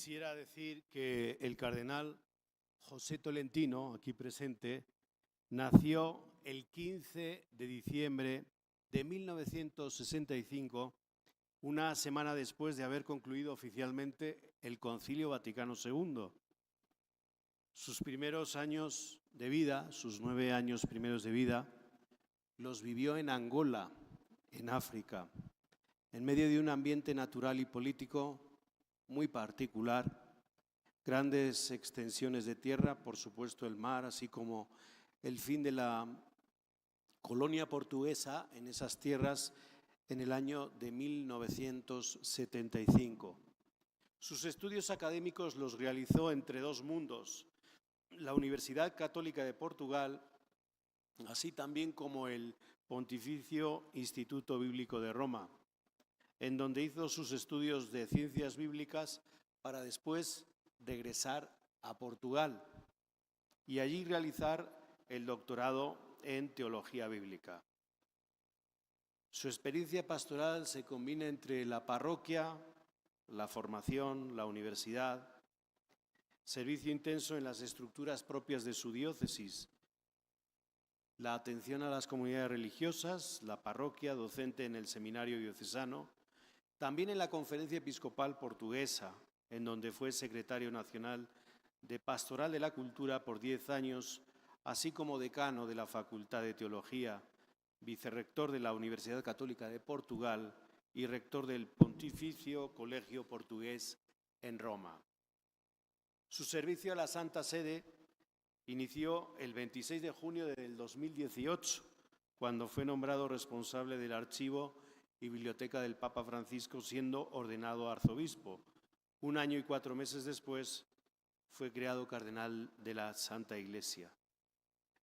Quisiera decir que el cardenal José Tolentino, aquí presente, nació el 15 de diciembre de 1965, una semana después de haber concluido oficialmente el Concilio Vaticano II. Sus primeros años de vida, sus 9 años primeros de vida, los vivió en Angola, en África, en medio de un ambiente natural y político muy particular, grandes extensiones de tierra, por supuesto el mar, así como el fin de la colonia portuguesa en esas tierras en el año de 1975. Sus estudios académicos los realizó entre dos mundos, la Universidad Católica de Portugal, así también como el Pontificio Instituto Bíblico de Roma, en donde hizo sus estudios de ciencias bíblicas para después regresar a Portugal y allí realizar el doctorado en teología bíblica. Su experiencia pastoral se combina entre la parroquia, la formación, la universidad, servicio intenso en las estructuras propias de su diócesis, la atención a las comunidades religiosas, la parroquia, docente en el seminario diocesano, también en la Conferencia Episcopal Portuguesa, en donde fue secretario nacional de Pastoral de la Cultura por 10 años, así como decano de la Facultad de Teología, vicerrector de la Universidad Católica de Portugal y rector del Pontificio Colegio Portugués en Roma. Su servicio a la Santa Sede inició el 26 de junio del 2018, cuando fue nombrado responsable del archivo y biblioteca del Papa Francisco, siendo ordenado arzobispo. 1 año y 4 meses después fue creado cardenal de la Santa Iglesia.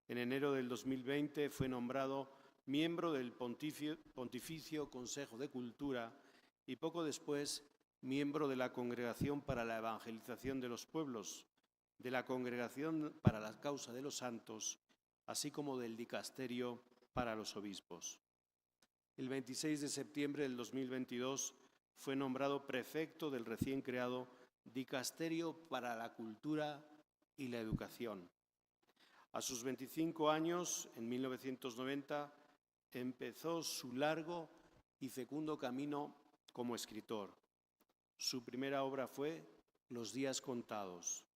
En enero del 2020 fue nombrado miembro del Pontificio Consejo de Cultura y poco después miembro de la Congregación para la Evangelización de los Pueblos, de la Congregación para la Causa de los Santos, así como del Dicasterio para los Obispos. El 26 de septiembre del 2022 fue nombrado prefecto del recién creado Dicasterio para la Cultura y la Educación. A sus 25 años, en 1990, empezó su largo y fecundo camino como escritor. Su primera obra fue Los días contados.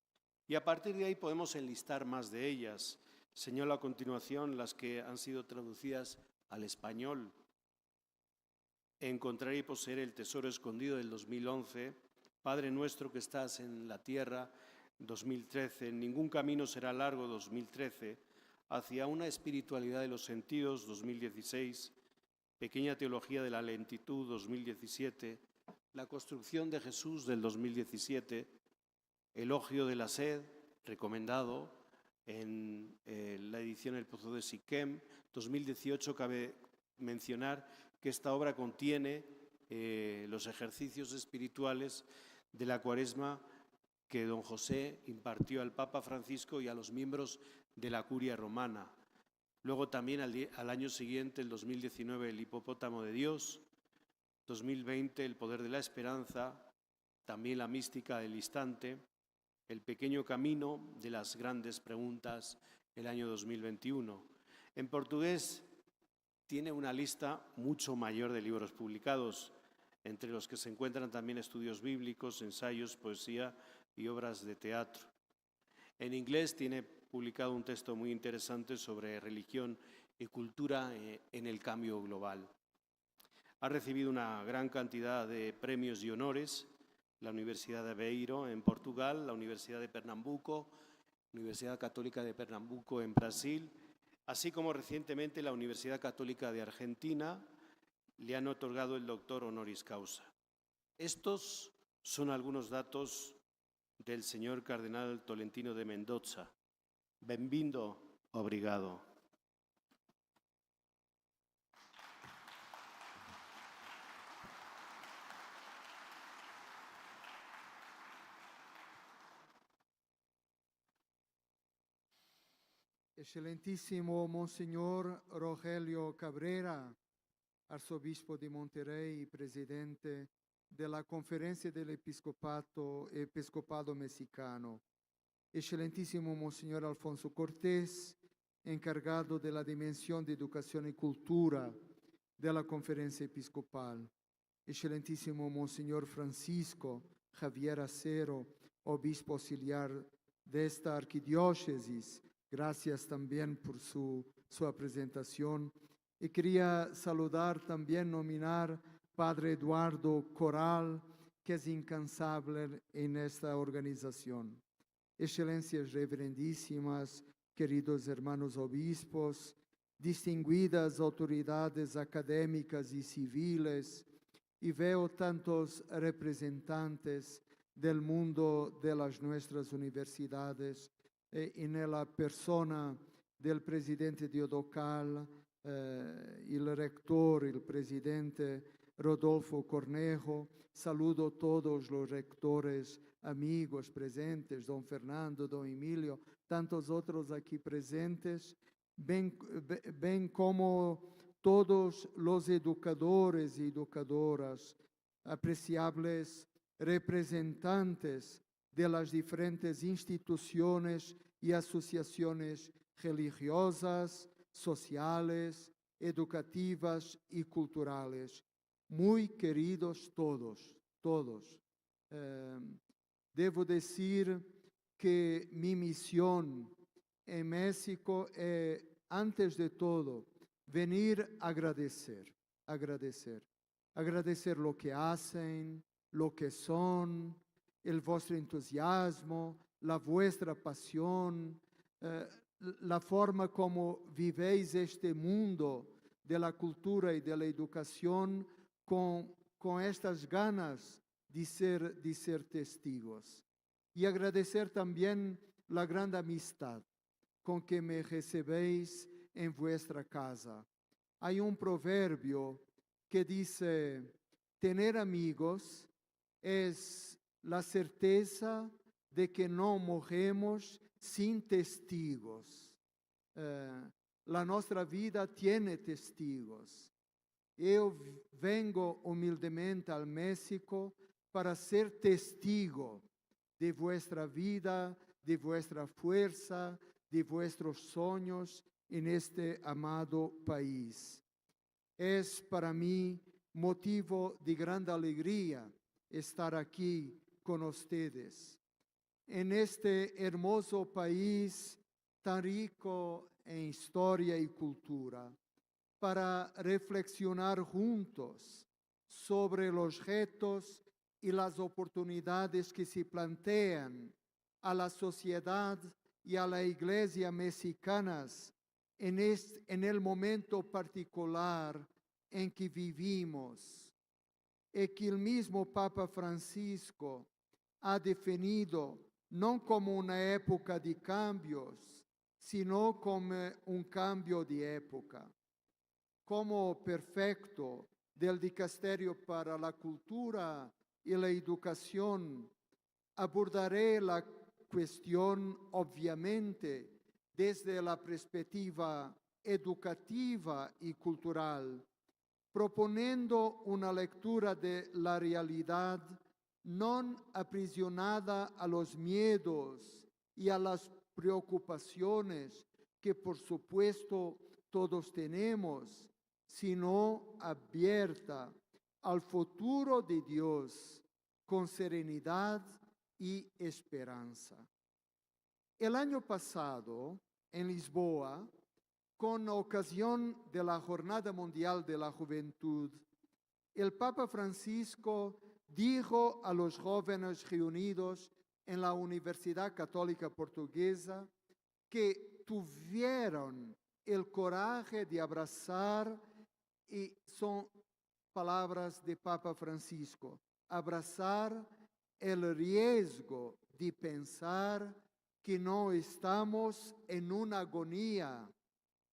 Y a partir de ahí podemos enlistar más de ellas. Señalo a continuación las que han sido traducidas al español. Encontrar y poseer el tesoro escondido del 2011, Padre nuestro que estás en la tierra, 2013, Ningún camino será largo, 2013, Hacia una espiritualidad de los sentidos, 2016, Pequeña teología de la lentitud, 2017, La construcción de Jesús, del 2017, Elogio de la sed, recomendado en la edición El Pozo de Siquem, 2018. Cabe mencionar que esta obra contiene los ejercicios espirituales de la Cuaresma que don José impartió al Papa Francisco y a los miembros de la Curia Romana. Luego también al año siguiente, el 2019, El hipopótamo de Dios, 2020, El poder de la esperanza, también La mística del instante, El pequeño camino de las grandes preguntas, el año 2021. En portugués tiene una lista mucho mayor de libros publicados, entre los que se encuentran también estudios bíblicos, ensayos, poesía y obras de teatro. En inglés tiene publicado un texto muy interesante sobre religión y cultura en el cambio global. Ha recibido una gran cantidad de premios y honores: la Universidad de Aveiro en Portugal, la Universidad de Pernambuco, Universidad Católica de Pernambuco en Brasil, así como recientemente la Universidad Católica de Argentina le han otorgado el doctor honoris causa. Estos son algunos datos del señor cardenal Tolentino de Mendoza. Bem-vindo, obrigado. Excelentíssimo Monsenhor Rogelio Cabrera, arzobispo di Monterrey, presidente de la Conferencia del Episcopado Mexicano, Excelentísimo Monseñor Alfonso Cortés, encargado de la dimensión de educación y cultura de la Conferencia Episcopal, Excelentísimo Monseñor Francisco Javier Acero, obispo auxiliar de esta arquidiócesis, gracias también por su presentación. Y quería saludar, también nominar Padre Eduardo Corral, que es incansable en esta organización. Excelencias reverendísimas, queridos hermanos obispos, distinguidas autoridades académicas y civiles, y veo tantos representantes del mundo de las nuestras universidades, en la persona del presidente Diodocal, el rector, el presidente Rodolfo Cornejo. Saludo a todos los rectores, amigos presentes, don Fernando, don Emilio, tantos otros aquí presentes, ven como todos los educadores y educadoras, apreciables representantes de las diferentes instituciones y asociaciones religiosas, sociales, educativas y culturales. Muy queridos todos. Debo decir que mi misión en México es, antes de todo, venir a agradecer lo que hacen, lo que son, el vuestro entusiasmo, la vuestra pasión, la forma como vivéis este mundo de la cultura y de la educación con estas ganas de ser testigos. Y agradecer también la gran amistad con que me recebéis en vuestra casa. Hay un proverbio que dice: tener amigos es la certeza de que no morremos sin testigos. La nuestra vida tiene testigos. Eu vengo humildemente al México para ser testigo de vuestra vida, de vuestra fuerza, de vuestros sueños en este amado país. Es para mí motivo de gran alegría estar aquí con ustedes, en este hermoso país tan rico en historia y cultura, para reflexionar juntos sobre los retos y las oportunidades que se plantean a la sociedad y a la Iglesia mexicanas en el momento particular en que vivimos, y que el mismo Papa Francisco ha definido no como una época de cambios, sino como un cambio de época. Como prefecto del Dicasterio para la Cultura y la Educación, abordaré la cuestión obviamente desde la perspectiva educativa y cultural, proponiendo una lectura de la realidad no aprisionada a los miedos y a las preocupaciones que por supuesto todos tenemos, sino abierta al futuro de Dios con serenidad y esperanza. El año pasado, en Lisboa, con ocasión de la Jornada Mundial de la Juventud, el Papa Francisco dijo a los jóvenes reunidos en la Universidad Católica Portuguesa que tuvieron el coraje de abrazar, y son palabras de Papa Francisco, abrazar el riesgo de pensar que no estamos en una agonía,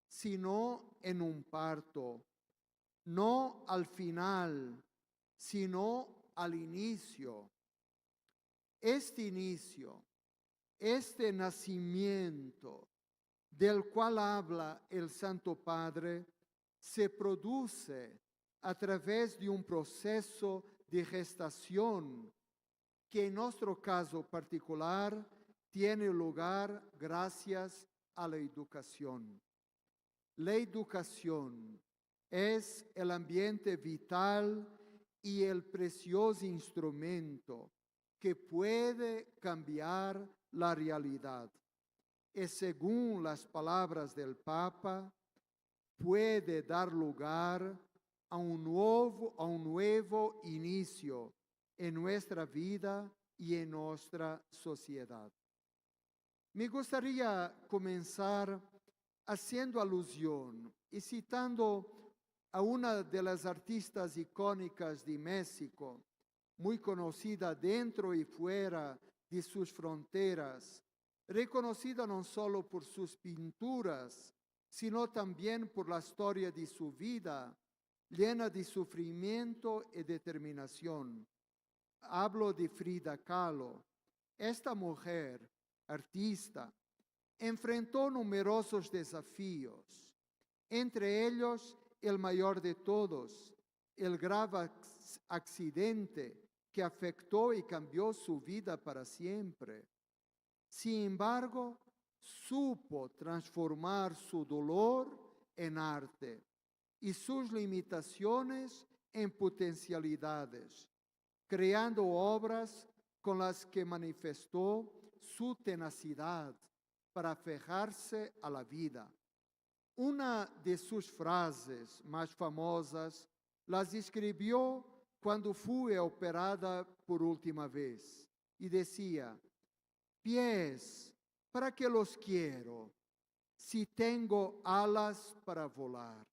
sino en un parto, no al final, sino al inicio. Este inicio, este nacimiento del cual habla el Santo Padre, se produce a través de un proceso de gestación que en nuestro caso particular tiene lugar gracias a la educación. La educación es el ambiente vital y el precioso instrumento que puede cambiar la realidad. Y según las palabras del Papa, puede dar lugar a un nuevo inicio en nuestra vida y en nuestra sociedad. Me gustaría comenzar haciendo alusión y citando a una de las artistas icónicas de México, muy conocida dentro y fuera de sus fronteras, reconocida no solo por sus pinturas, sino también por la historia de su vida, llena de sufrimiento y determinación. Hablo de Frida Kahlo. Esta mujer, artista, enfrentó numerosos desafíos, entre ellos el mayor de todos, el grave accidente que afectó y cambió su vida para siempre. Sin embargo, supo transformar su dolor en arte y sus limitaciones en potencialidades, creando obras con las que manifestó su tenacidad para aferrarse a la vida. Una de sus frases más famosas las escribió cuando fue operada por última vez y decía: pies, ¿para qué los quiero si tengo alas para volar?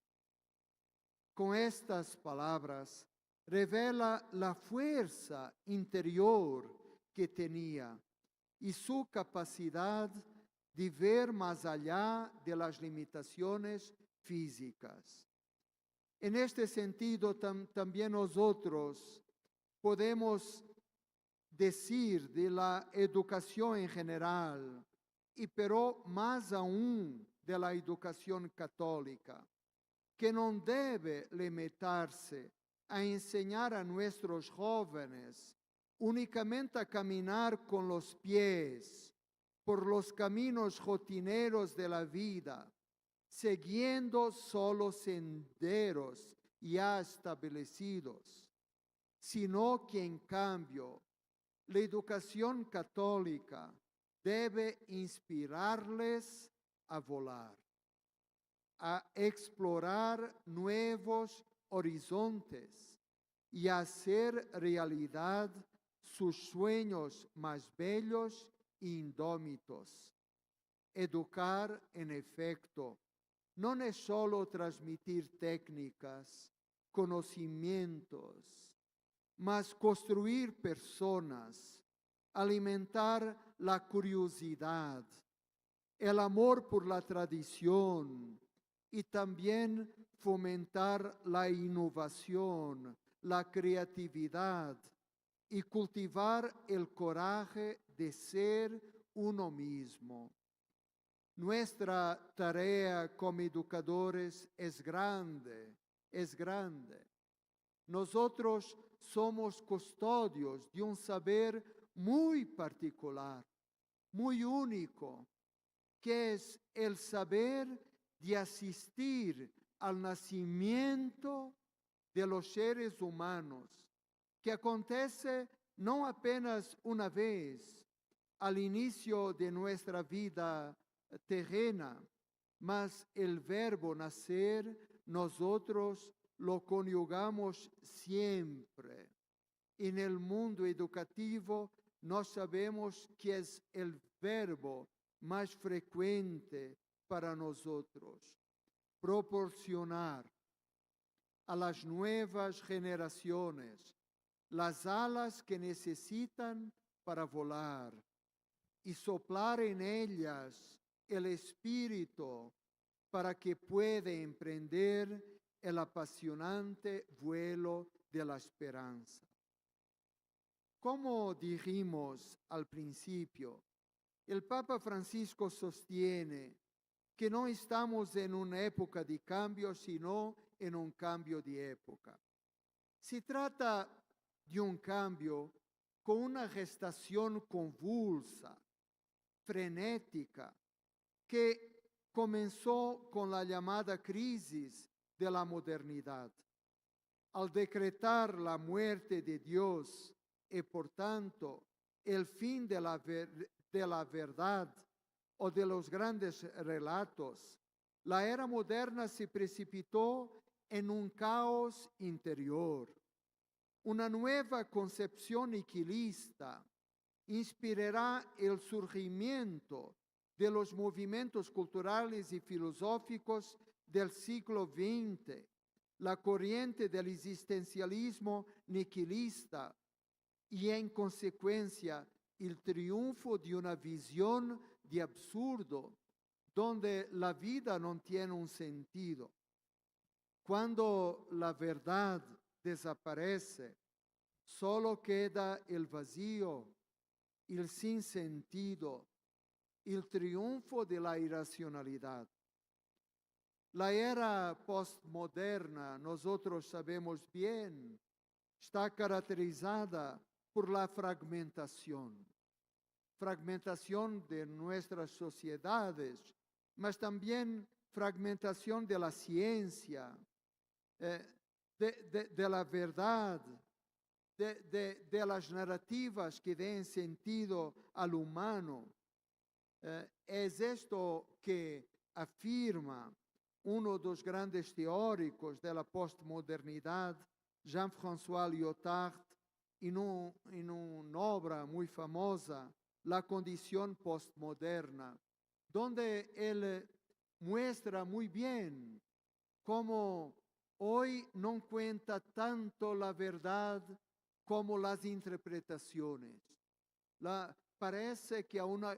Con estas palabras revela la fuerza interior que tenía y su capacidad de ver más allá de las limitaciones físicas. En este sentido, también nosotros podemos decir de la educación en general, pero más aún de la educación católica, que no debe limitarse a enseñar a nuestros jóvenes únicamente a caminar con los pies por los caminos rotineros de la vida, siguiendo solo senderos ya establecidos, sino que en cambio la educación católica debe inspirarles a volar, a explorar nuevos horizontes y a hacer realidad sus sueños más bellos e indómitos. Educar, en efecto, no es solo transmitir técnicas, conocimientos, mas construir personas, alimentar la curiosidad, el amor por la tradición y también fomentar la innovación, la creatividad y cultivar el coraje de ser uno mismo. Nuestra tarea como educadores es grande, es grande. Nosotros somos custodios de un saber muy particular, muy único, que es el saber de asistir al nacimiento de los seres humanos, que acontece no apenas una vez al inicio de nuestra vida terrena, mas el verbo nacer nosotros lo conjugamos siempre. En el mundo educativo no sabemos que es el verbo más frecuente para nosotros: proporcionar a las nuevas generaciones las alas que necesitan para volar y soplar en ellas el espíritu para que pueda emprender el apasionante vuelo de la esperanza. Como dijimos al principio, el Papa Francisco sostiene que no estamos en una época de cambio, sino en un cambio de época. Se trata de un cambio con una gestación convulsa, frenética, que comenzó con la llamada crisis de la modernidad. Al decretar la muerte de Dios y por tanto el fin de la verdad o de los grandes relatos, la era moderna se precipitó en un caos interior. Una nueva concepción nihilista inspirará el surgimiento de los movimientos culturales y filosóficos del siglo XX, la corriente del existencialismo nihilista y en consecuencia el triunfo de una visión de absurdo donde la vida no tiene un sentido. Cuando la verdad desaparece, solo queda el vacío, el sinsentido, el triunfo de la irracionalidad. La era postmoderna, nosotros sabemos bien, está caracterizada por la fragmentación de nuestras sociedades, mas también fragmentación de la ciencia, de la verdad, de las narrativas que den sentido al humano. Es esto que afirma uno de los grandes teóricos de la postmodernidad, Jean-François Lyotard, en una obra muy famosa, La condición postmoderna, donde él muestra muy bien cómo hoy no cuenta tanto la verdad como las interpretaciones. Parece que una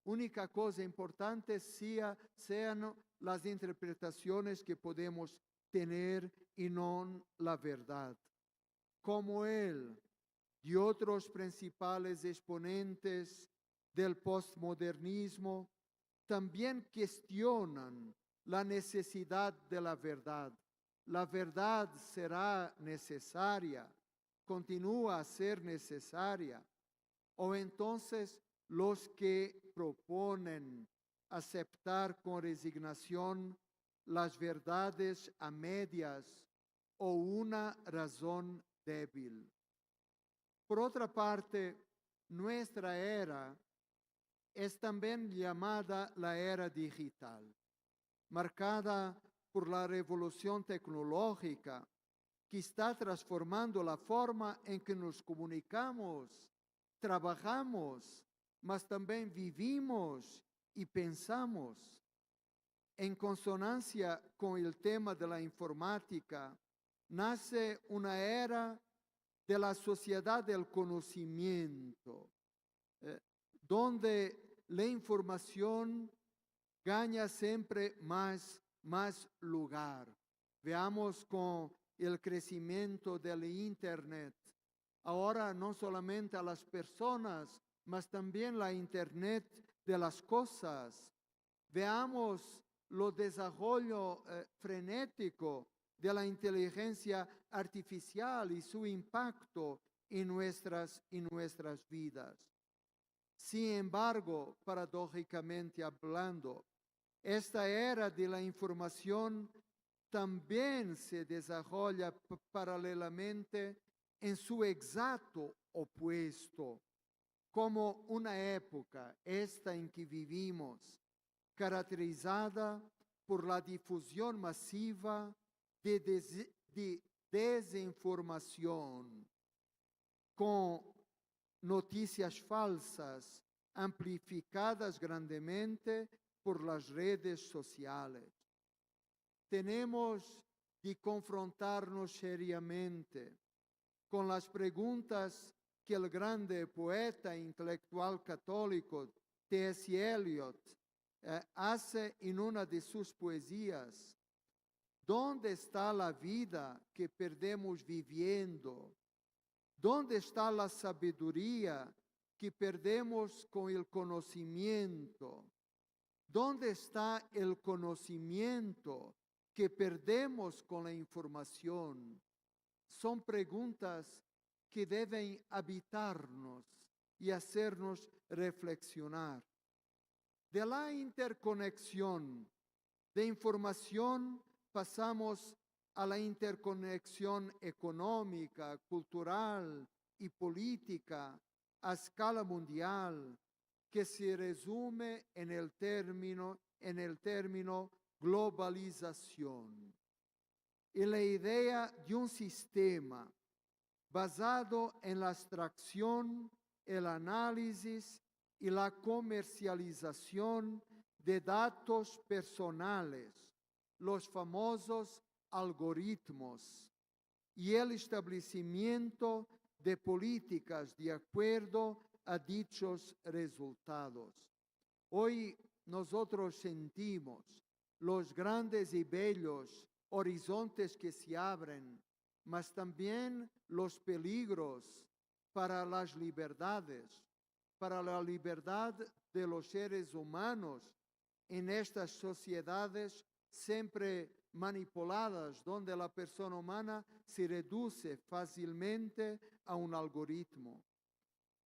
única cosa importante sean las interpretaciones que podemos tener y no la verdad. Como él y otros principales exponentes del postmodernismo también cuestionan la necesidad de la verdad. La verdad será necesaria, continúa a ser necesaria. O entonces los que proponen aceptar con resignación las verdades a medias o una razón débil. Por otra parte, nuestra era es también llamada la era digital, marcada por la revolución tecnológica que está transformando la forma en que nos comunicamos, trabajamos, mas también vivimos y pensamos. En consonancia con el tema de la informática, nace una era de la sociedad del conocimiento, donde la información gana siempre más lugar. Veamos con el crecimiento del Internet. Ahora no solamente a las personas, mas también la Internet de las cosas. Veamos lo desarrollo frenético de la inteligencia artificial y su impacto en nuestras vidas. Sin embargo, paradójicamente hablando, esta era de la información también se desarrolla paralelamente en su exacto opuesto, como una época, esta en que vivimos, caracterizada por la difusión masiva de desinformación, con noticias falsas amplificadas grandemente por las redes sociales. Tenemos de confrontarnos seriamente con las preguntas que el grande poeta e intelectual católico T.S. Eliot hace en una de sus poesías. ¿Dónde está la vida que perdemos viviendo? ¿Dónde está la sabiduría que perdemos con el conocimiento? ¿Dónde está el conocimiento que perdemos con la información? Son preguntas que deben habitarnos y hacernos reflexionar. De la interconexión de información pasamos a la interconexión económica, cultural y política a escala mundial, que se resume en el término globalización. Y la idea de un sistema basado en la abstracción, el análisis y la comercialización de datos personales, los famosos algoritmos, y el establecimiento de políticas de acuerdo a dichos resultados. Hoy nosotros sentimos los grandes y bellos horizontes que se abren, mas también los peligros para las libertades, para la libertad de los seres humanos en estas sociedades siempre manipuladas, donde la persona humana se reduce fácilmente a un algoritmo.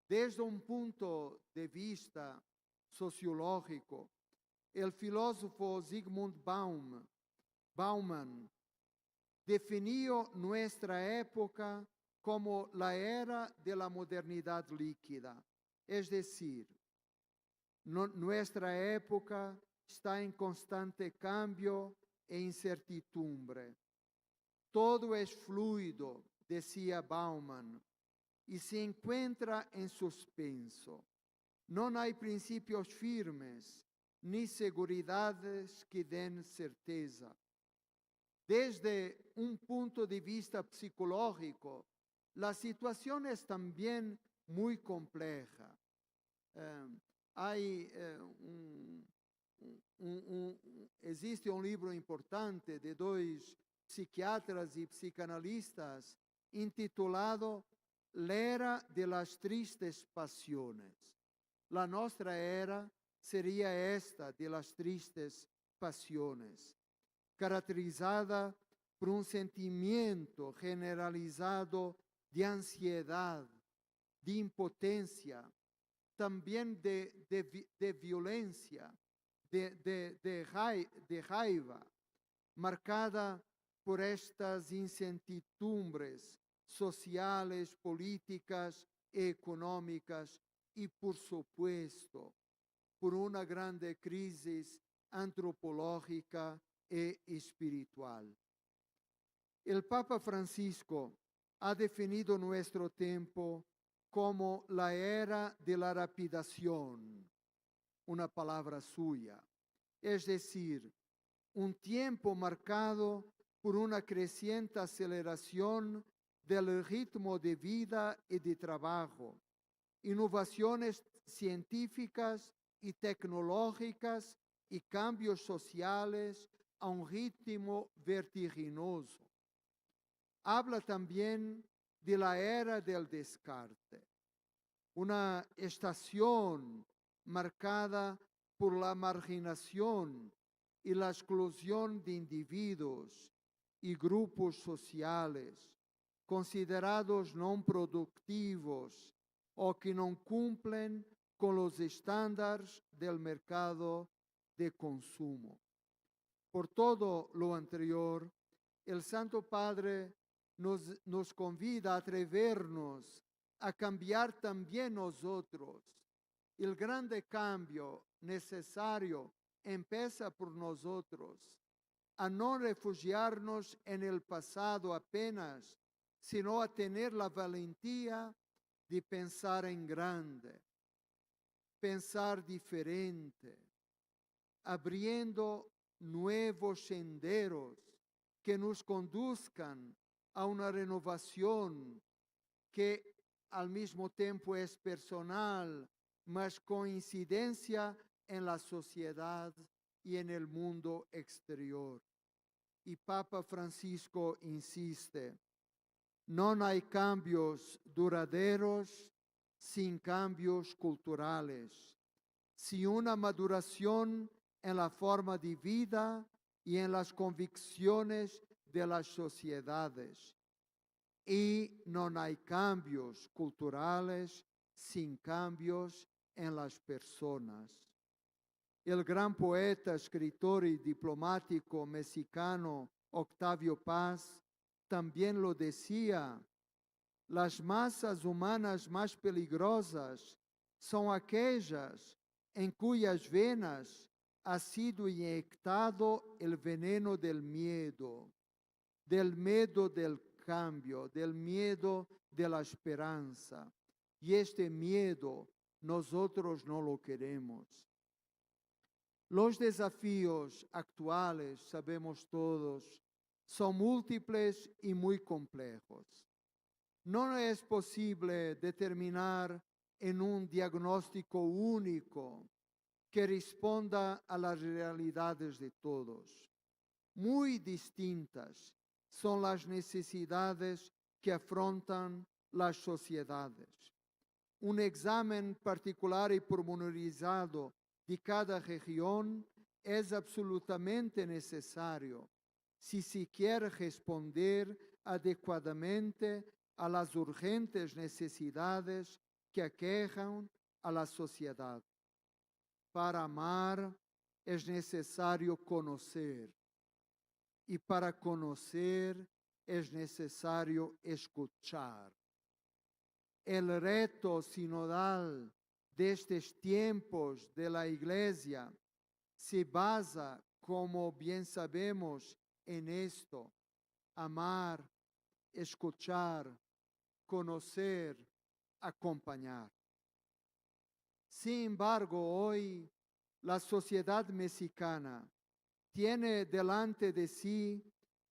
Desde un punto de vista sociológico, el filósofo Zygmunt Bauman definió nuestra época como la era de la modernidad líquida, es decir, nuestra época está en constante cambio e incertidumbre. Todo es fluido, decía Bauman, y se encuentra en suspenso. No hay principios firmes ni seguridades que den certeza. Desde un punto de vista psicológico, la situación es también muy compleja. Existe un libro importante de dos psiquiatras y psicanalistas intitulado La era de las tristes pasiones. La nuestra era sería esta de las tristes pasiones, caracterizada por un sentimiento generalizado de ansiedad, de impotencia, también de violencia, de raiva, marcada por estas incertidumbres sociales, políticas, económicas y, por supuesto, por una grande crisis antropológica e espiritual. El Papa Francisco ha definido nuestro tiempo como la era de la rapidación, una palabra suya, es decir, un tiempo marcado por una creciente aceleración del ritmo de vida y de trabajo, innovaciones científicas y tecnológicas y cambios sociales a un ritmo vertiginoso. Habla también de la era del descarte, una estación marcada por la marginación y la exclusión de individuos y grupos sociales considerados no productivos o que no cumplen con los estándares del mercado de consumo. Por todo lo anterior, el Santo Padre nos convida a atrevernos a cambiar también nosotros. El grande cambio necesario empieza por nosotros, a no refugiarnos en el pasado apenas, sino a tener la valentía de pensar en grande, pensar diferente, abriendo nuevos senderos que nos conduzcan a una renovación que al mismo tiempo es personal, mas coincidencia en la sociedad y en el mundo exterior. Y Papa Francisco insiste, no hay cambios duraderos sin cambios culturales, sin una maduración en la forma de vida y en las convicciones de las sociedades. y no hay cambios culturales sin cambios en las personas. El gran poeta, escritor y diplomático mexicano Octavio Paz también lo decía: las masas humanas más peligrosas son aquellas en cuyas venas ha sido inyectado el veneno del miedo del cambio, del miedo de la esperanza. Y este miedo nosotros no lo queremos. Los desafíos actuales, sabemos todos, son múltiples y muy complejos. No es posible determinar en un diagnóstico único que responda a las realidades de todos. Muy distintas son las necesidades que afrontan las sociedades. Un examen particular y pormenorizado de cada región es absolutamente necesario si se quiere responder adecuadamente a las urgentes necesidades que aquejan a la sociedad. Para amar es necesario conocer, y para conocer es necesario escuchar. El reto sinodal de estos tiempos de la Iglesia se basa, como bien sabemos, en esto: amar, escuchar, conocer, acompañar. Sin embargo, hoy la sociedad mexicana tiene delante de sí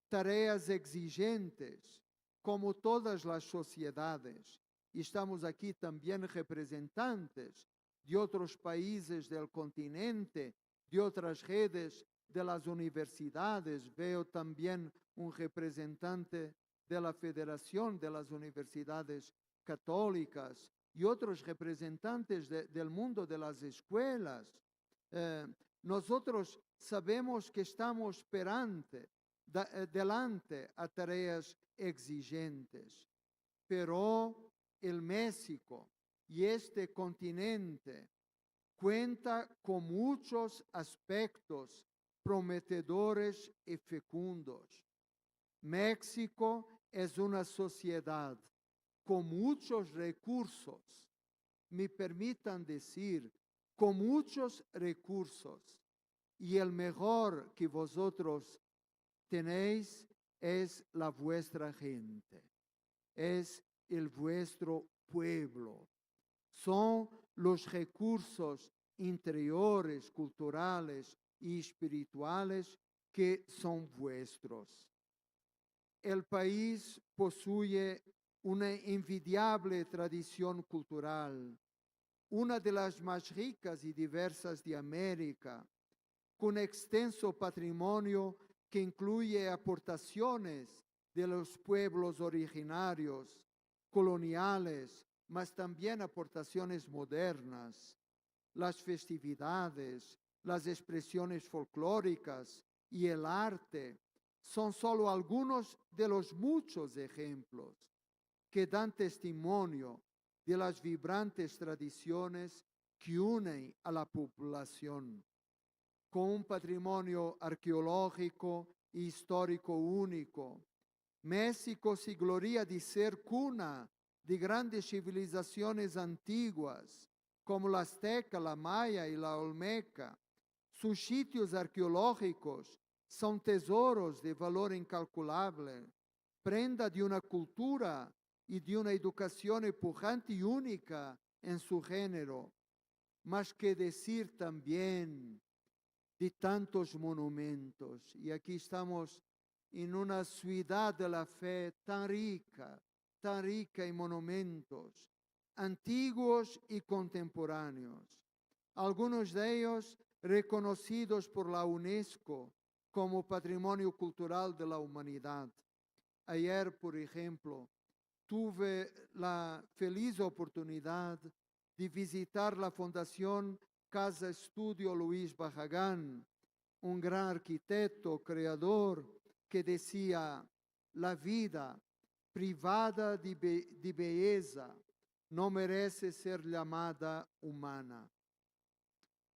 tareas exigentes, como todas las sociedades. Y estamos aquí también representantes de otros países del continente, de otras redes de las universidades. Veo también un representante de la Federación de las Universidades Católicas y otros representantes del mundo de las escuelas. Nosotros sabemos que estamos delante a tareas exigentes, pero el México y este continente cuenta con muchos aspectos prometedores y fecundos. México es una sociedad con muchos recursos, me permitan decir, con muchos recursos, y el mejor que vosotros tenéis es la vuestra gente, es el vuestro pueblo. Son los recursos interiores, culturales y espirituales que son vuestros. El país posee una envidiable tradición cultural, una de las más ricas y diversas de América, con extenso patrimonio que incluye aportaciones de los pueblos originarios, coloniales, mas también aportaciones modernas. Las festividades, las expresiones folclóricas y el arte son solo algunos de los muchos ejemplos que dan testimonio de las vibrantes tradiciones que unen a la población. Con un patrimonio arqueológico e histórico único, México se gloria de ser cuna de grandes civilizaciones antiguas, como la azteca, la maya y la olmeca. Sus sitios arqueológicos son tesoros de valor incalculable, prenda de una cultura y de una educación pujante y única en su género. Mas que decir también de tantos monumentos. Y aquí estamos en una ciudad de la fe tan rica en monumentos, antiguos y contemporáneos. Algunos de ellos reconocidos por la UNESCO como Patrimonio Cultural de la Humanidad. Ayer, por ejemplo, tuve la feliz oportunidad de visitar la Fundación Casa Estudio Luis Barragán, un gran arquitecto, creador, que decía: la vida privada de belleza, no merece ser llamada humana.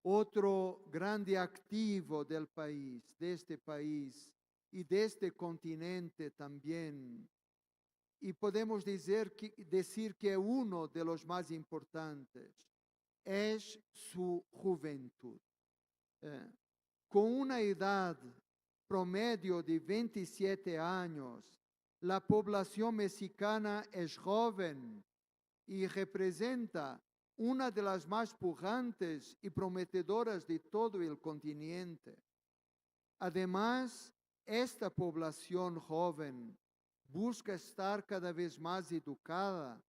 Otro grande activo del país, de este país y de este continente también, y podemos decir que uno de los más importantes, es su juventud. Con una edad promedio de 27 años, la población mexicana es joven y representa una de las más pujantes y prometedoras de todo el continente. Además, esta población joven busca estar cada vez más educada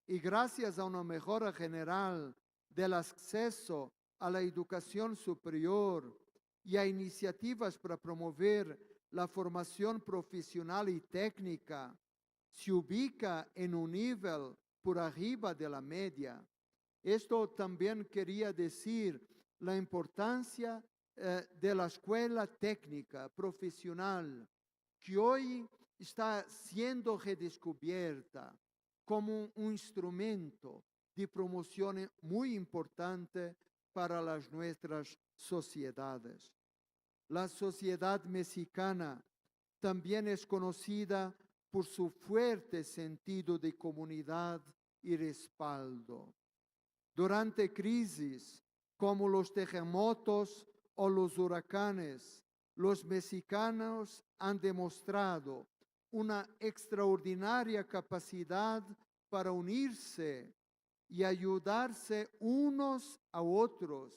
y gracias a una mejora general del acceso a la educación superior y a iniciativas para promover la formación profesional y técnica, se ubica en un nivel por arriba de la media. Esto también quería decir la importancia de la escuela técnica profesional, que hoy está siendo redescubierta como un instrumento de promoción muy importante para nuestras sociedades. La sociedad mexicana también es conocida por su fuerte sentido de comunidad y respaldo. Durante crisis como los terremotos o los huracanes, los mexicanos han demostrado una extraordinaria capacidad para unirse y ayudarse unos a otros,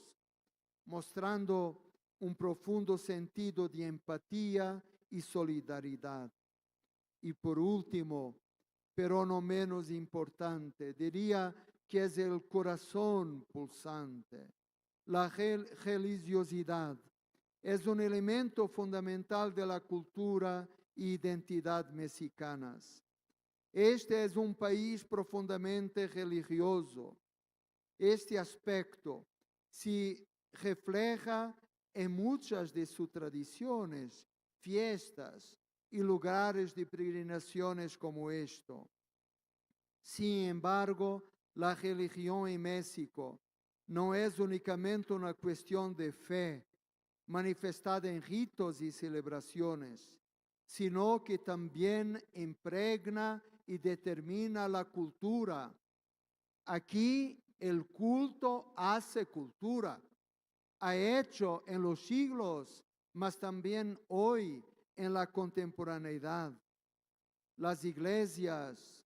mostrando un profundo sentido de empatía y solidaridad. Y por último, pero no menos importante, diría que es el corazón pulsante. La religiosidad es un elemento fundamental de la cultura e identidad mexicanas. Este es un país profundamente religioso. Este aspecto se refleja en muchas de sus tradiciones, fiestas y lugares de peregrinaciones como esto. Sin embargo, la religión en México no es únicamente una cuestión de fe manifestada en ritos y celebraciones, sino que también impregna y determina la cultura. Aquí el culto hace cultura. Ha hecho en los siglos, mas también hoy en la contemporaneidad. Las iglesias,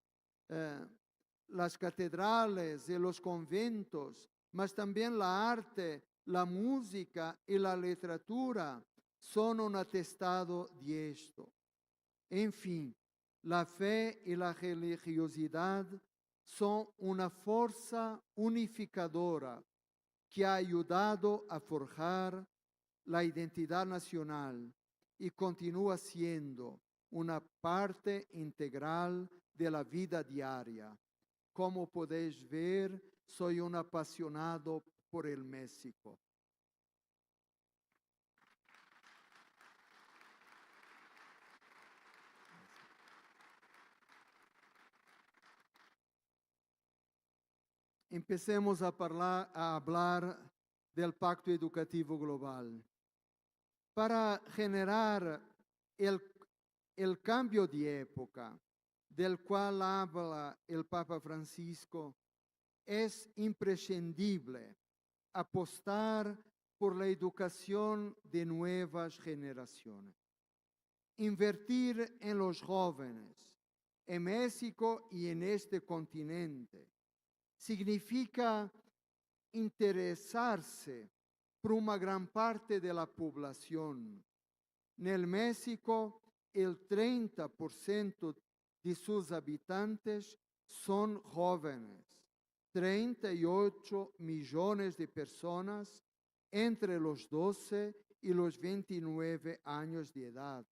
las catedrales y los conventos, mas también la arte, la música y la literatura son un atestado de esto. En fin, la fe y la religiosidad son una fuerza unificadora que ha ayudado a forjar la identidad nacional y continúa siendo una parte integral de la vida diaria. Como podéis ver, soy un apasionado por el México. Empecemos a hablar del Pacto Educativo Global. Para generar el cambio de época del cual habla el Papa Francisco, es imprescindible apostar por la educación de nuevas generaciones. Invertir en los jóvenes, en México y en este continente, significa interesarse por una gran parte de la población. En México, el 30% de sus habitantes son jóvenes. 38 millones de personas entre los 12 y los 29 años de edad.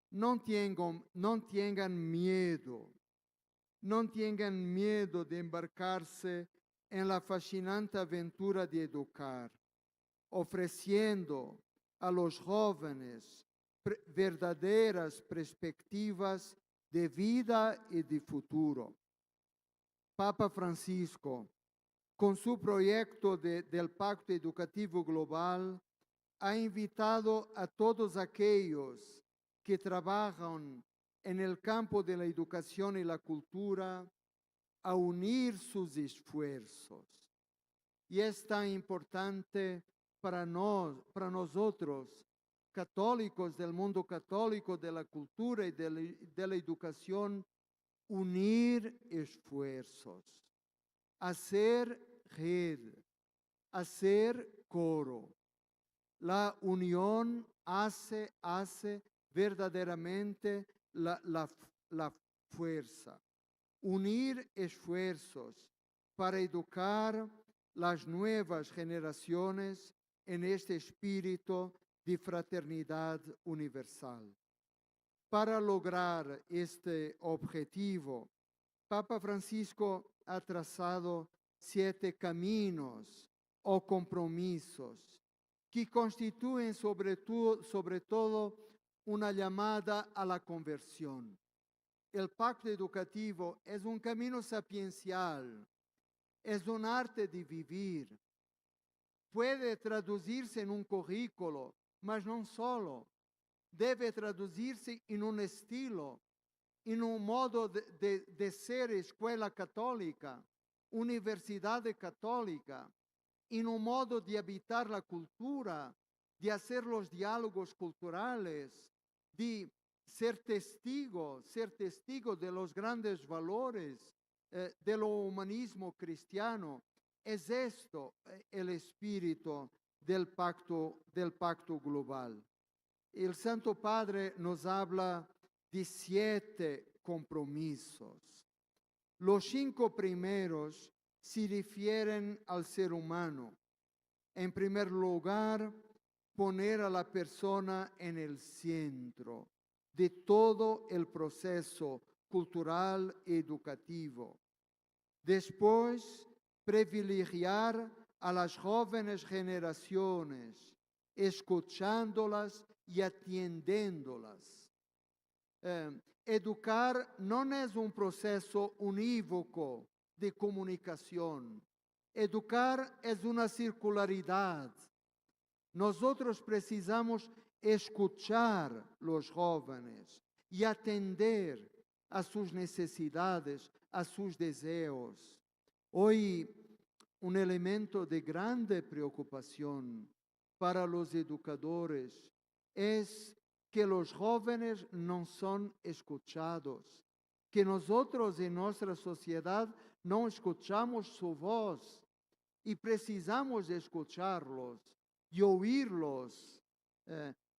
No tengan miedo. No tengan miedo de embarcarse en la fascinante aventura de educar, ofreciendo a los jóvenes verdaderas perspectivas de vida y de futuro. Papa Francisco, con su proyecto del Pacto Educativo Global, ha invitado a todos aquellos que trabajan en el campo de la educación y la cultura a unir sus esfuerzos. Y es tan importante para nosotros, católicos del mundo católico, de la cultura y de la educación, unir esfuerzos, hacer red, hacer coro. La unión hace verdaderamente la fuerza. Unir esfuerzos para educar las nuevas generaciones en este espíritu de fraternidad universal. Para lograr este objetivo, Papa Francisco ha trazado 7 caminos o compromisos que constituyen sobre todo una llamada a la conversión. El pacto educativo es un camino sapiencial, es un arte de vivir. Puede traducirse en un currículo, mas no solo. Debe traducirse en un estilo, en un modo de ser escuela católica, universidad católica, en un modo de habitar la cultura, de hacer los diálogos culturales, de ser testigo de los grandes valores del humanismo cristiano. Es esto el espíritu del pacto global. El Santo Padre nos habla de 7 compromisos. Los 5 primeros se refieren al ser humano. En primer lugar, poner a la persona en el centro de todo el proceso cultural y educativo. Después, privilegiar a las jóvenes generaciones, escuchándolas y atendiéndolas. Educar no es un proceso unívoco de comunicación. Educar es una circularidad. Nosotros precisamos escuchar los jóvenes y atender a sus necesidades, a sus deseos. Hoy, un elemento de grande preocupación para los educadores es que los jóvenes no son escuchados, que nosotros en nuestra sociedad no escuchamos su voz y precisamos escucharlos y oírlos.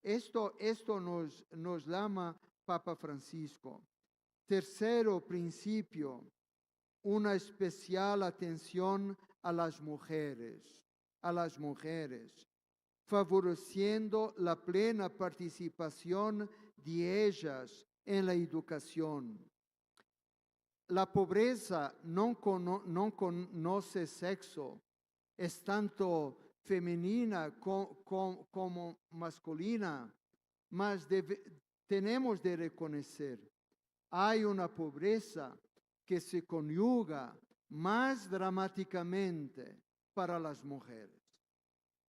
Esto nos llama Papa Francisco. Tercero principio, una especial atención a las mujeres, favoreciendo la plena participación de ellas en la educación. La pobreza no conoce sexo, es tanto femenina como masculina, mas tenemos de reconocer, hay una pobreza que se conyuga más dramáticamente para las mujeres.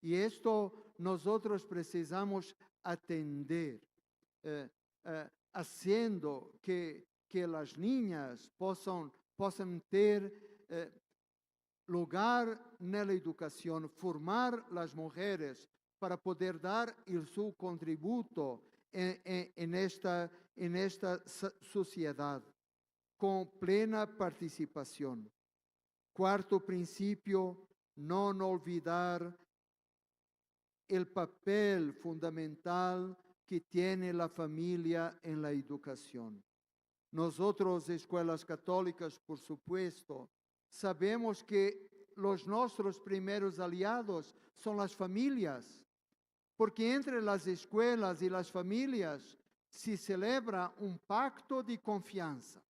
Y esto nosotros precisamos atender, haciendo que las niñas puedan tener lugar en la educación, formar las mujeres para poder dar su contributo en esta sociedad con plena participación. Cuarto principio, no olvidar el papel fundamental que tiene la familia en la educación. Nosotros, escuelas católicas, por supuesto, sabemos que nuestros primeros aliados son las familias, porque entre las escuelas y las familias se celebra un pacto de confianza,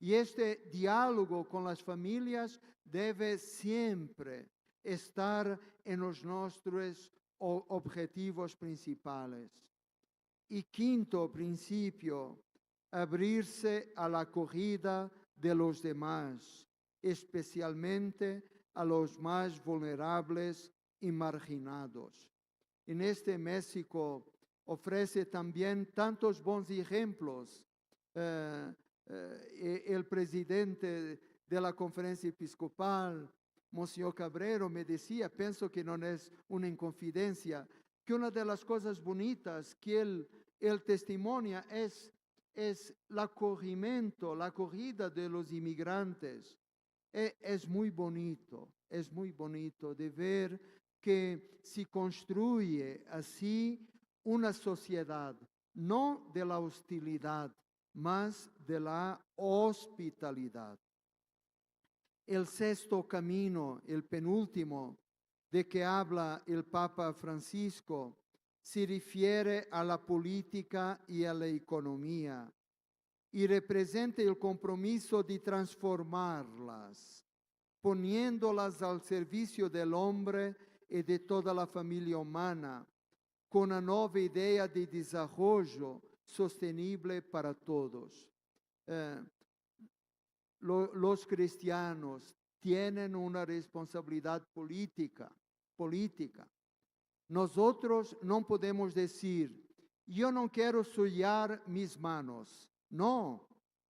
Y este diálogo con las familias debe siempre estar en los nuestros objetivos principales. Y quinto principio, abrirse a la acogida de los demás, especialmente a los más vulnerables y marginados. En este México ofrece también tantos buenos ejemplos. El presidente de la conferencia episcopal, Monseñor Cabrero, me decía, pienso que no es una inconfidencia, que una de las cosas bonitas que él testimonia es el acogimiento, la acogida de los inmigrantes. Es muy bonito de ver que se construye así una sociedad, no de la hostilidad, más de la hospitalidad. El sexto camino, el penúltimo, de que habla el Papa Francisco, se refiere a la política y a la economía y representa el compromiso de transformarlas, poniéndolas al servicio del hombre y de toda la familia humana, con una nueva idea de desarrollo sostenible para todos. Los cristianos tienen una responsabilidad política. Nosotros no podemos decir, yo no quiero sujar mis manos. No,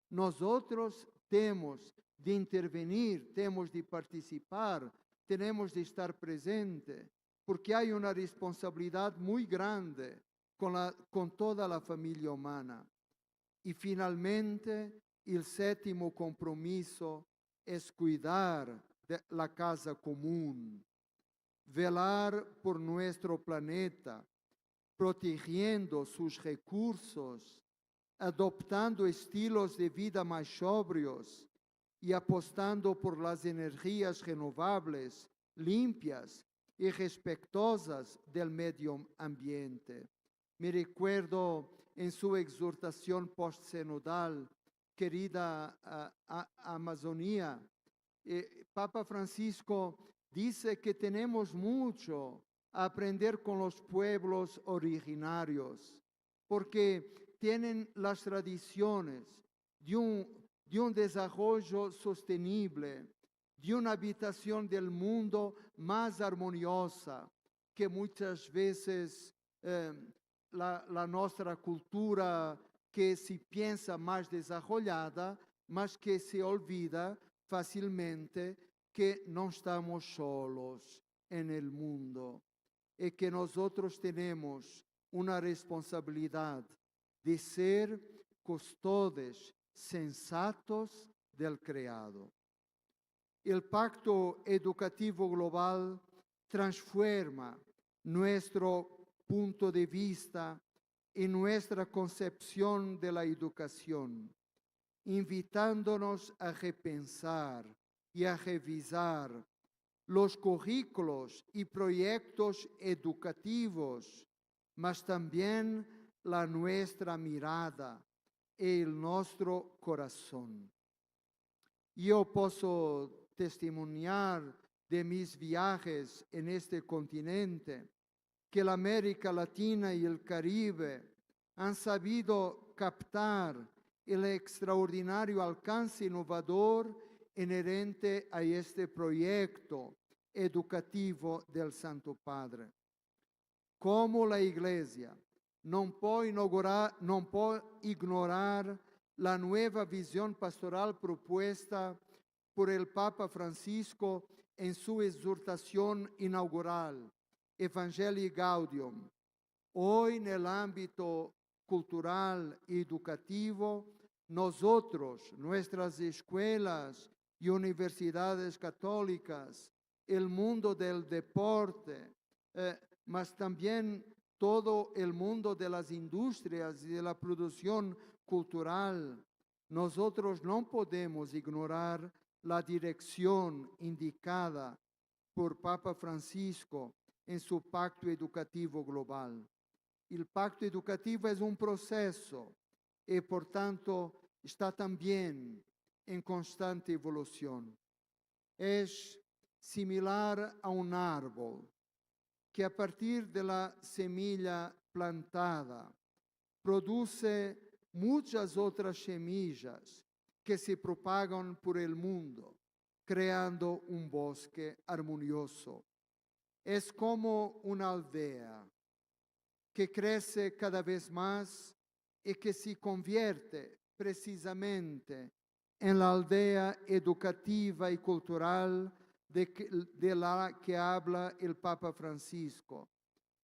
nosotros tenemos de intervenir, tenemos de participar, tenemos de estar presente, porque hay una responsabilidad muy grande con toda la familia humana. Y finalmente, el séptimo compromiso es cuidar de la casa común, velar por nuestro planeta, protegiendo sus recursos, adoptando estilos de vida más sobrios y apostando por las energías renovables, limpias y respetuosas del medio ambiente. Me recuerdo en su exhortación postsinodal, querida Amazonía, Papa Francisco dice que tenemos mucho a aprender con los pueblos originarios, porque tienen las tradiciones de un desarrollo sostenible, de una habitación del mundo más armoniosa, que muchas veces la nuestra cultura que se piensa más desarrollada, mas que se olvida fácilmente que no estamos solos en el mundo y que nosotros tenemos una responsabilidad de ser custodios sensatos del creado. El Pacto Educativo Global transforma nuestro punto de vista y nuestra concepción de la educación, invitándonos a repensar y a revisar los currículos y proyectos educativos, mas también la nuestra mirada y el nuestro corazón. Yo puedo testimoniar de mis viajes en este continente que la América Latina y el Caribe han sabido captar el extraordinario alcance innovador inherente a este proyecto educativo del Santo Padre. Como la Iglesia non può ignorar la nueva visión pastoral propuesta por el Papa Francisco en su exhortación inaugural, Evangelii Gaudium. Hoy en el ámbito cultural y educativo, nosotros, nuestras escuelas y universidades católicas, el mundo del deporte, mas también todo el mundo de las industrias y de la producción cultural, nosotros no podemos ignorar la dirección indicada por Papa Francisco en su Pacto Educativo Global. El Pacto Educativo es un proceso y, por tanto, está también en constante evolución. Es similar a un árbol que a partir de la semilla plantada produce muchas otras semillas que se propagan por el mundo, creando un bosque armonioso. Es como una aldea que crece cada vez más y que se convierte precisamente en la aldea educativa y cultural de la que habla el Papa Francisco,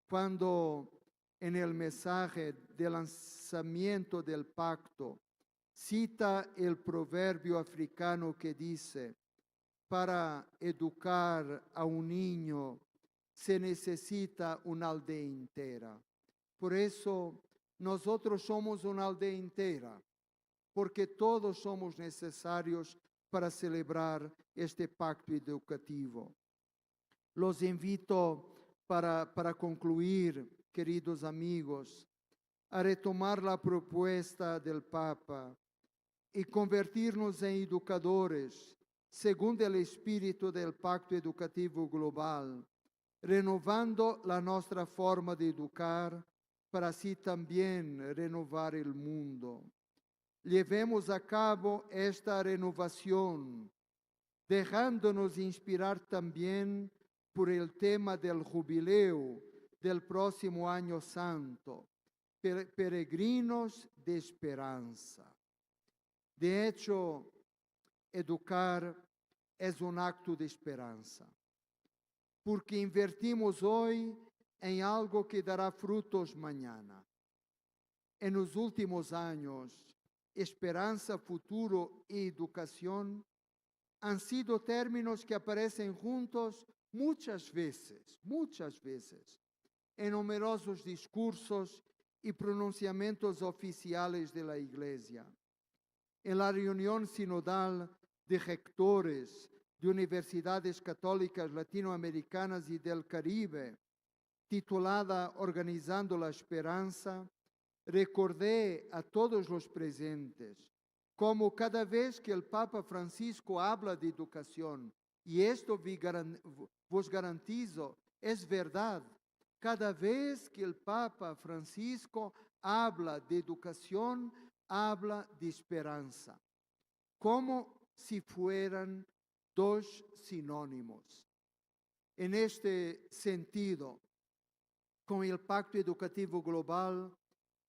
cuando en el mensaje de lanzamiento del pacto cita el proverbio africano que dice: para educar a un niño se necesita una aldea entera. Por eso nosotros somos una aldea entera, porque todos somos necesarios para celebrar este pacto educativo. Los invito para concluir, queridos amigos, a retomar la propuesta del Papa y convertirnos en educadores según el espíritu del Pacto Educativo Global, renovando la nuestra forma de educar para así también renovar el mundo. Llevemos a cabo esta renovación, dejándonos inspirar también por el tema del jubileo del próximo año santo, peregrinos de esperanza. De hecho, educar es un acto de esperanza, porque invertimos hoy en algo que dará frutos mañana. En los últimos años, esperanza, futuro y educación han sido términos que aparecen juntos muchas veces, en numerosos discursos y pronunciamientos oficiales de la Iglesia. En la reunión sinodal de rectores de universidades católicas latinoamericanas y del Caribe, titulada Organizando la Esperanza, recordé a todos los presentes como cada vez que el Papa Francisco habla de educación, y esto vos garantizo, es verdad, cada vez que el Papa Francisco habla de educación, habla de esperanza, como si fueran dos sinónimos. En este sentido, con el Pacto Educativo Global,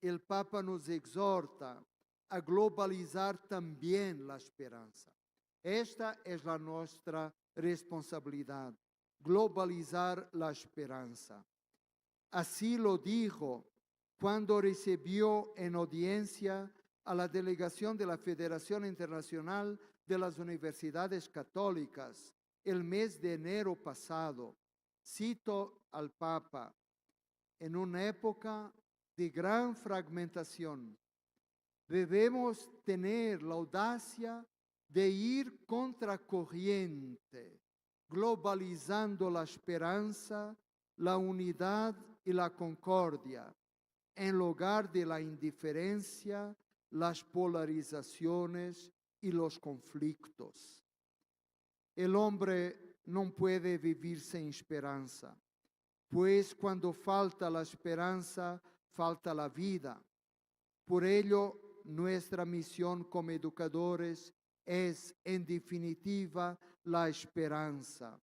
el Papa nos exhorta a globalizar también la esperanza. Esta es la nuestra responsabilidad, globalizar la esperanza. Así lo dijo cuando recibió en audiencia a la delegación de la Federación Internacional de las Universidades Católicas el mes de enero pasado. Cito al Papa: en una época de gran fragmentación, debemos tener la audacia de ir contracorriente, globalizando la esperanza, la unidad y la concordia, en lugar de la indiferencia, las polarizaciones y los conflictos. El hombre no puede vivir sin esperanza, pues cuando falta la esperanza, falta la vida. Por ello, nuestra misión como educadores es, en definitiva, la esperanza,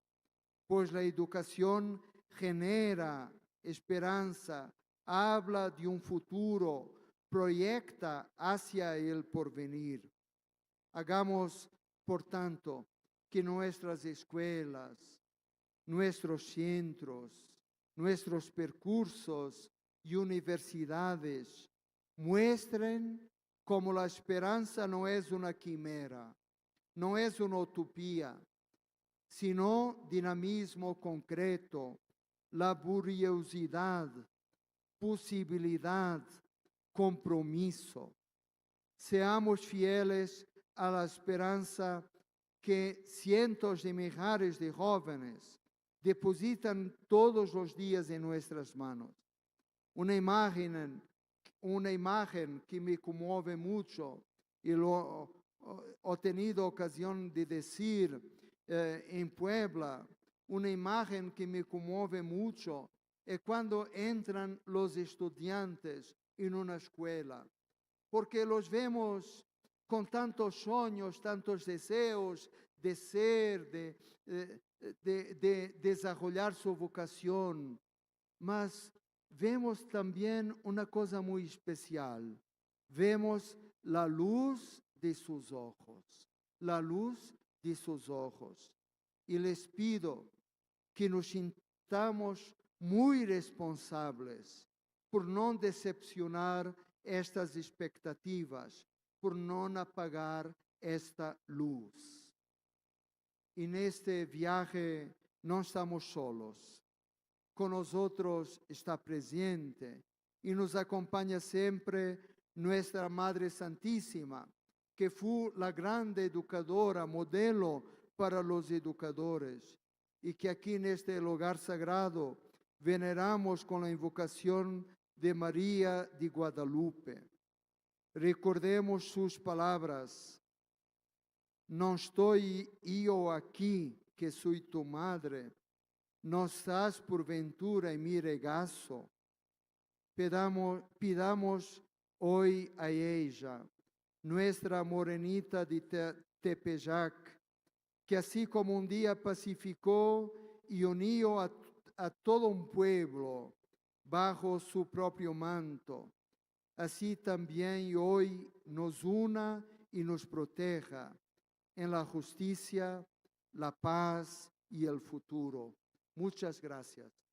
pues la educación genera esperanza, habla de un futuro, proyecta hacia el porvenir. Hagamos, por tanto, que nuestras escuelas, nuestros centros, nuestros percursos y universidades muestren cómo la esperanza no es una quimera, no es una utopía, sino dinamismo concreto, laboriosidad, posibilidad, compromiso. Seamos fieles a la esperanza que cientos de millares de jóvenes depositan todos los días en nuestras manos. Una imagen que me conmueve mucho y lo he tenido ocasión de decir en Puebla, una imagen que me conmueve mucho es cuando entran los estudiantes en una escuela, porque los vemos con tantos sueños, tantos deseos de ser, de desarrollar su vocación, mas vemos también una cosa muy especial. Vemos la luz de sus ojos, la luz de sus ojos. Y les pido que nos sintamos muy responsables por no decepcionar estas expectativas, por no apagar esta luz. En este viaje no estamos solos. Con nosotros está presente y nos acompaña siempre nuestra Madre Santísima, que fue la grande educadora, modelo para los educadores, y que aquí en este lugar sagrado veneramos con la invocación de María de Guadalupe. Recordemos sus palabras: no estoy yo aquí, que soy tu madre, no estás por ventura en mi regazo. Pidamos hoy a ella, nuestra morenita de Tepeyac, que así como un día pacificó y unió a todo un pueblo bajo su propio manto, así también hoy nos una y nos proteja en la justicia, la paz y el futuro. Muchas gracias.